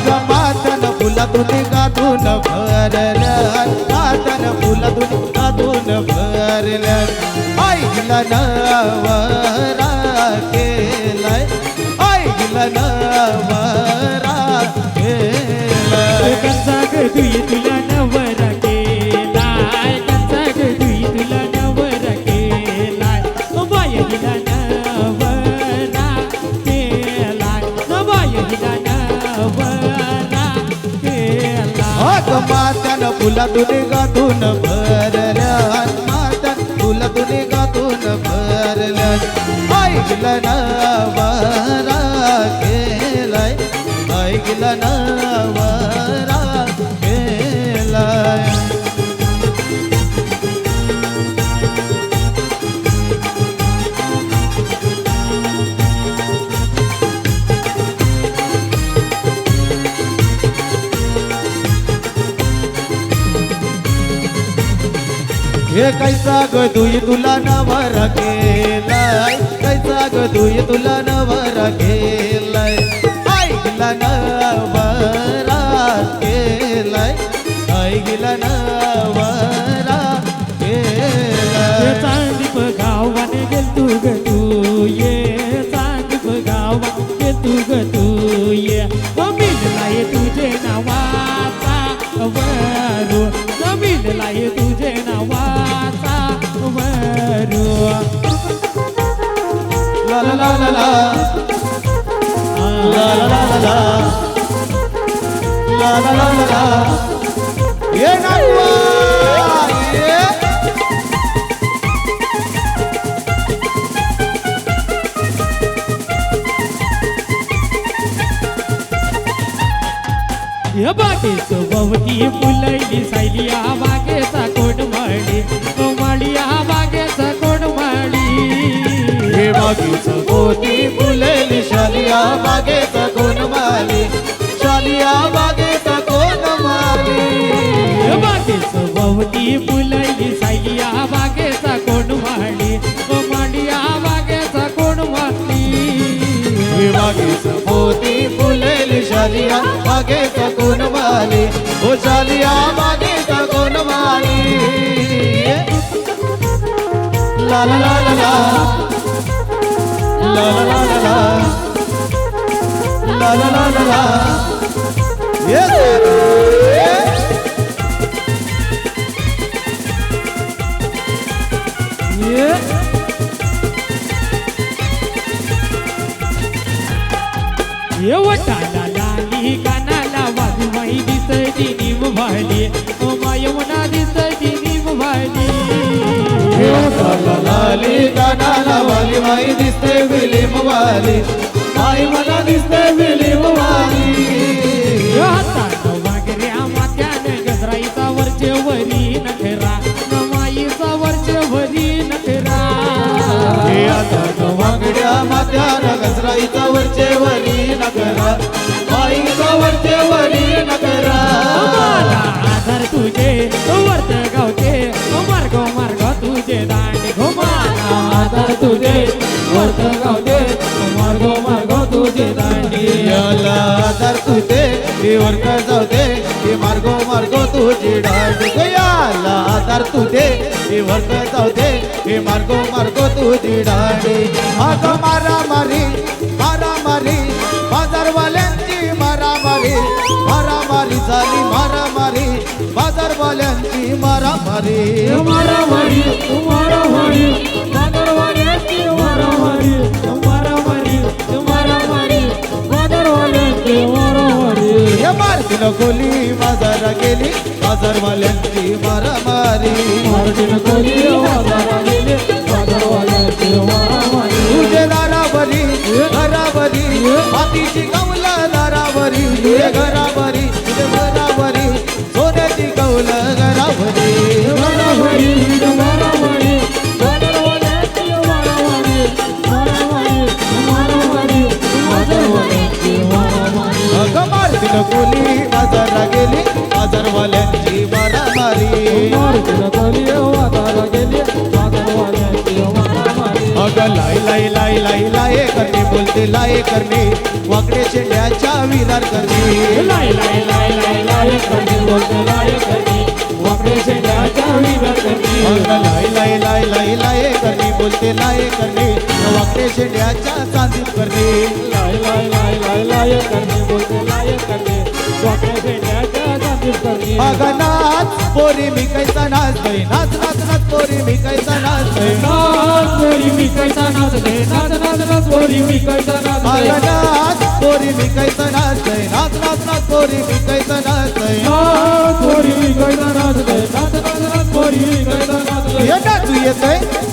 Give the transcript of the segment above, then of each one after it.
अगं मातन फुलातून गातून भरलं मातन फुलातून गातून भरलं ऐकला नवरा केलाय ऐकला नवरा केलाय कसा ग दुई तुला नवरा केलाय कसा ग दुई तुला नवरा केलाय बाय हिला नवरा केलाय बाय हिला नवरा केलाय अगं मातन फुलातून गातून भरलं मातन फुलातून गातून भरलं ऐकलं नवरा केलाय ऐकलं नवरा केलाय हे कैसा ग दुई तुला नवरा केलाय कैसा ग दुई तुला नवरा केलाय ऐकला नवरा केलाय ऐकला नवरा केलाय चांदीप गावाने गेल तू ग तू ये चांदीप गावाने गेल तू ग तू ये मिळला ये तुझे नावाचा वरू मिळला ये तुझे नावाचा वरू ला ला ला ला ला ला ला ला ला ला ला ला ला ये नागवा ये या बागेचं बवटी फुलैली सायली या बागेचा कोडमाळी या बागेचा कोडमाळी हे बागेचं गोती फुलेली शालिया बागेचा कोण माली शालिया बागेचा कोण माली या बागेचं बवटी फुलैली सायली या बागेचा कोडमाळी या बागेचा कोडमाळी हे बागेचं गोती फुलेली शालिया बागेचा कोण माली ओ शालिया बागेचा कोण माली ला ला ला ला ला ला ला ला ला ला ला ला ला ला ये वटाला लाली कानाला वाजू माई दिसती निम भाली ओ माय मना दिसती निम भाली लाली कानाला वाली माई दिसते विलीम वाली माई मला दिसते विलीम वाली हातानं वागऱ्या मात्याने गजराईचा वरचे वरी नखरा नमाईचा वरचे वरी नखरा हे आता वागड्या मात्यान गजराईचा वरचे वरी नकरा माईचा वरचे वरी नकरा आधार तुझे वर्त गावते मार्ग मार्ग तुझे दांडे घुमाला आधार तुझे वर्त गावते मार्ग मार्ग तुझे दांडी याला आधार तुझे हे वर्क जाऊते हे मार्गो मार्गो तुझी डाळ याला आधार तुझे हे वर्क जाऊते हे मार्गो मार्गो तुझी डाळी अग मारामारी मारामारी बाजारवाल्यांची मारामारी मारामारी झाली मारामारी बाजारवाल्यांची मारामारी मारामारी मारामारी बाजारवाल्यांची मारामारी मारामारी मारामारी बाजारवाल्यांची मारामारी हे मार्तीनं गोली बाजारा गेली बाजारवाल्यांची मारामारी मार्तीनं गोली बाजारा गेली बाजारवाल्यांची मारामारी तुझे दारावरी घरावरी मातीची कौल दारावरी तुझे घरावरी तुझे घरावरी सोन्याची कौल घरावरी मारामारी मारामारी बाजारवाल्यांची मारामारी मारामारी मारामारी बाजारवाल्यांची मारामारी अगं मार्तीनं गोली बाजारा गेली बाजारवाल्यांची मारामारी मार्तीनं गोली बाजारा गेली बाजारवाल्यांची मारामारी अगं लाई लाई लाई लाई लाई करते बोलते लाये करणे वाकडे शेंड्याच्या विरार करणे लाय लाय लाय लाय लाय करणे बोलते लाय करणे वाकडे शेंड्याच्या विरार करणे लाय लाय लाय लाय लाये करणे बोलते लाये करणे वाकडे शेंड्याच्या चांदीत करणे लाय लाय लाय लाय लाय करणे बोलते लाय करणे वाकडे शेंड्याच्या चांदीत करणे अगं नाच पोरी मी कैसा नाचतोय नाच नाच नाच पोरी मी कैसा नाचतोय नाच पोरी मी कैसा नाचते नाच नाच नाच पोरी मी कैसा नाचते अगं नाच पोरी मी कैसा नाचतोय नाच नाच नाच पोरी मी कैसा नाचतोय नाच पोरी मी कैसा नाचते नाच नाच नाच पोरी मी कैसा नाचते ये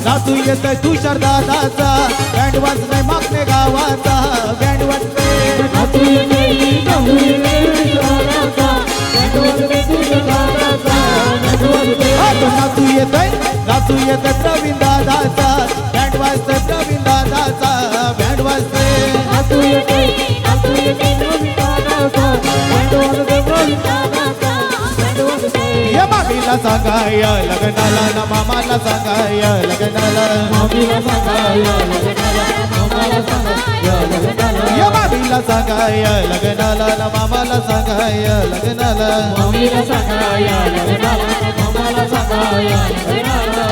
नाचू येतोय तुषार दादाचा बँड वाजतोय मागणे गावाचा बँड वाजतोय नाचू येते नाचू येते विश्वासाचा बँड वाजते तुझ्या दादाचा बँड वाजते नाचू येतोय प्रवीण दादाचा बँड वाजतोय प्रवीण दादाचा बँड वाजतोय नाचू येते नवीन दादाचा बँड वाजते नवीन दादाचा बँड वाजते या मामीला सांगाय लग्नाला ना मामाला सांगाय लग्नाला मामीला सांगाया लग्नाला मामाला सांगाया लग्नाला या मामीला सांगाय लग्नाला ना मामाला सांगाय लग्नाला मामीला सांगाया लग्नाला मामाला सांगाया लग्नाला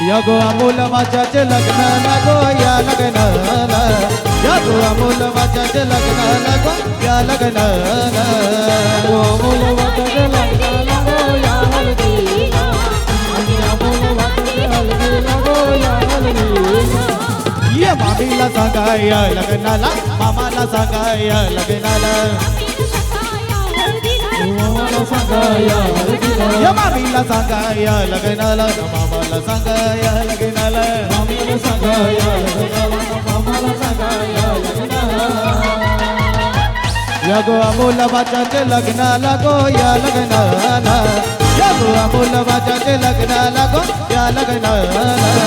या गो अमोल वाच्याचे लग्नाला गो या लग्नाला या गो अमोल वाच्याचे लग्नाला गो या लग्नाला अमोल वाटाचे लग्नाला गो या हळदीला आणि अमोल वाटाचे हळदीला गो या हळदीला ये मामीला सांगाय लग्नाला मामाला सांगाय लग्नाला मामाला सांगाया हळदीला या मामीला सांगाय लग्नाला ना मामाला सांगाय लग्नाला मामीला सांगाया लग्नाला मामाला सांगाया लग्नाला या गो अमोल वाच्याचे लग्नाला गो या लग्नाला या गो अमोल वाच्याचे लग्नाला गो या लग्नाला